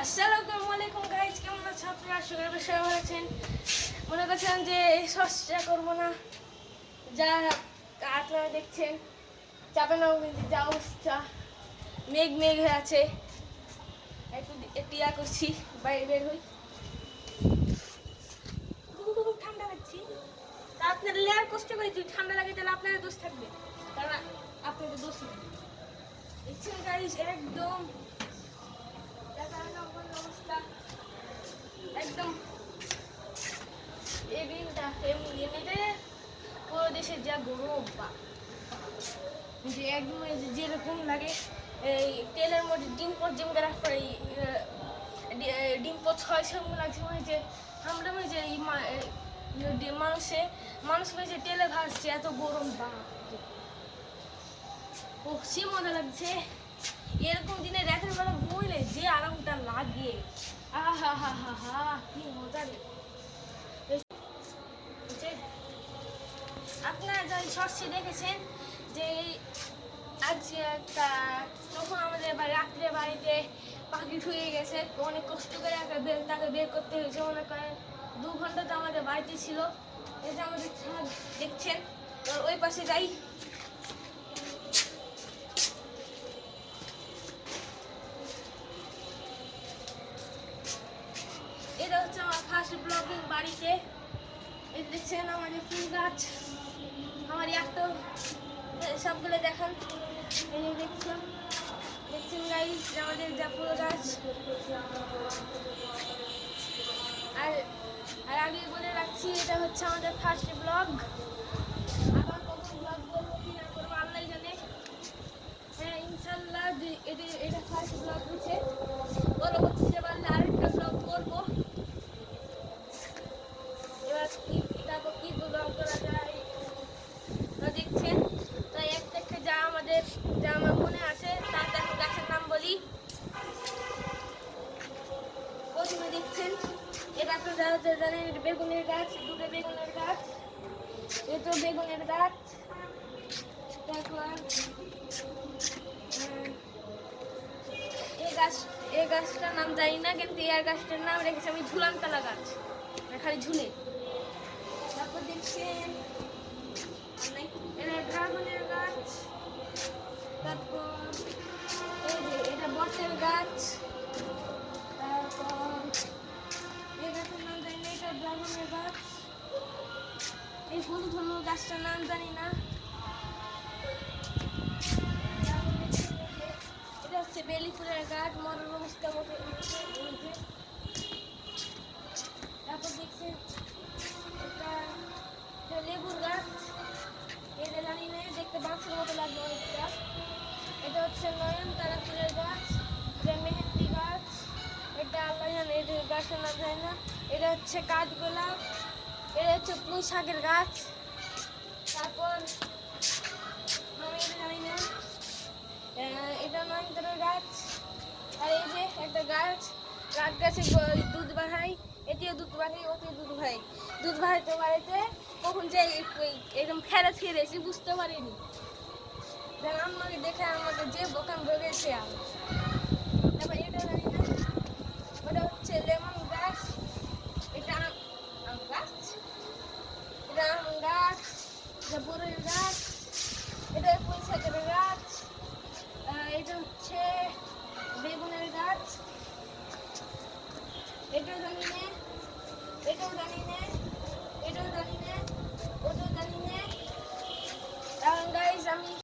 আসসালামু আলাইকুম গাইজ, কেমন আছেন আপনারা? আশা করি সবাই ভালো আছেন। মনে করছেন যে সস্তা করবো না, যা আপনারা দেখছেন চাপানগঞ্জে যা অবস্থা, মেঘ মেঘ হয়ে আছে। একটু টিয়া করছি, বাইরে বের হই, ঠান্ডা লাগছে। তা আপনার লেয়ার কষ্ট করে যদি ঠান্ডা লাগে তাহলে আপনারা দোষ থাকবে, কারণ আপনাদের দোষ নেই। দেখছেন গাইজ, একদম অবস্থা একদম এমনিতে পুরো দেশে যা গরম যে একদম যেরকম লাগে এই তেলের মধ্যে ডিম পচ যেমন করে ডিম পচ হয় সেরকম লাগছে। মনে হয় যে আমরা মনে হয় যে মানুষ মনে যে তেলে ভাসছে, এত গরম ও সে মজা লাগছে। এরকম দিনে রাতের বেলা ঘুমলে যে আরামটা লাগে, আহা হা হা হা, কি মজা রে। আপনারা যারা শর্টসে দেখেছেন যে আজ তখন আমাদের রাত্রে বাড়িতে পাখি ঠুয়ে গেছে, অনেক কষ্ট করে তাকে বের করতে হয়েছে। মনে করেন 2 ঘন্টা তো আমাদের বাড়িতে ছিল। এই যে আমাদের ছাদ দেখছেন, ওই পাশে যাই। এটা হচ্ছে আমার ফার্স্ট ব্লগিং বাড়িতে। এই দেখছেন আমাদের ফুল গাছ, আমার একটা সবগুলো দেখান। এই যে দেখছেন গাইস আমাদের যা ফুল গাছ। আর আগে বলে রাখছি, এটা হচ্ছে আমাদের ফার্স্ট ব্লগ। আবার কখন ব্লগ করবো কি না করবো আল্লাহ জানে। হ্যাঁ, ইনশাল্লাহ এটা ফার্স্ট ব্লগ হচ্ছে, পরবর্তীতে পারলে আরেকটা ব্লগ করবো। এবার কি ব্লগ করা যায় দেখছেন। তাই একটা যা আমার মনে আছে তা এখন গাছের নাম বলি। প্রথমে দেখছেন এটা তো যারা জানেন, বেগুনের গাছ, 2টো বেগুনের গাছ। এ তো বেগুনের গাছ। তারপর এই গাছটার নাম জানি না, কিন্তু এই গাছটার নাম রেখেছি আমি ঝুলানতলা গাছ, খালি ঝুলে। তারপর দেখছেন এটা ড্রাগনের গাছ। তারপর এই যে এটা বটের গাছ। তারপর এই গাছের নাম জানি না, এটা ড্রাগনের গাছ। এই হলুদ হলুদ গাছটার নাম জানি না। এটা হচ্ছে বেলি ফুলের গাছ, মরার অবস্থা মতো। তারপর দেখছেন এটা লেবুর গাছ, এটা জানি না, দেখতে বাঁশের মতো লাগবে অনেকটা। এটা হচ্ছে নয়নতারা ফুলের গাছ, এটা মেহেন্দি গাছ, এটা আল্লাহ জানে, এটা গাছের নাম জানি না। এটা হচ্ছে কাঠগোলাপ, এটা হচ্ছে পুঁই শাকের গাছ। তারপর আমি এটা জানি না, এটা নয়নতারার গাছ। আর এই যে একটা গাছ গাছে দুধ বাড়াই, এটিও দুধ বাড়াই, ওটিও দুধ বাড়াইতে বাড়াইতে কখন যে এরকম ফেরা ছেড়েছি বুঝতে পারিনি। আমাকে দেখে আমাকে যে বোকাম বলেছে। তারপর এটা জানি না, ওটা হচ্ছে লেমন গাছ, এটা আম গাছ, এটা আম গাছ, এটা বড়ের গাছ, এটা পুঁই শাকের গাছ, এটা হচ্ছে বেগুনের গাছ। এটাও জানি না, এটাও জানি না,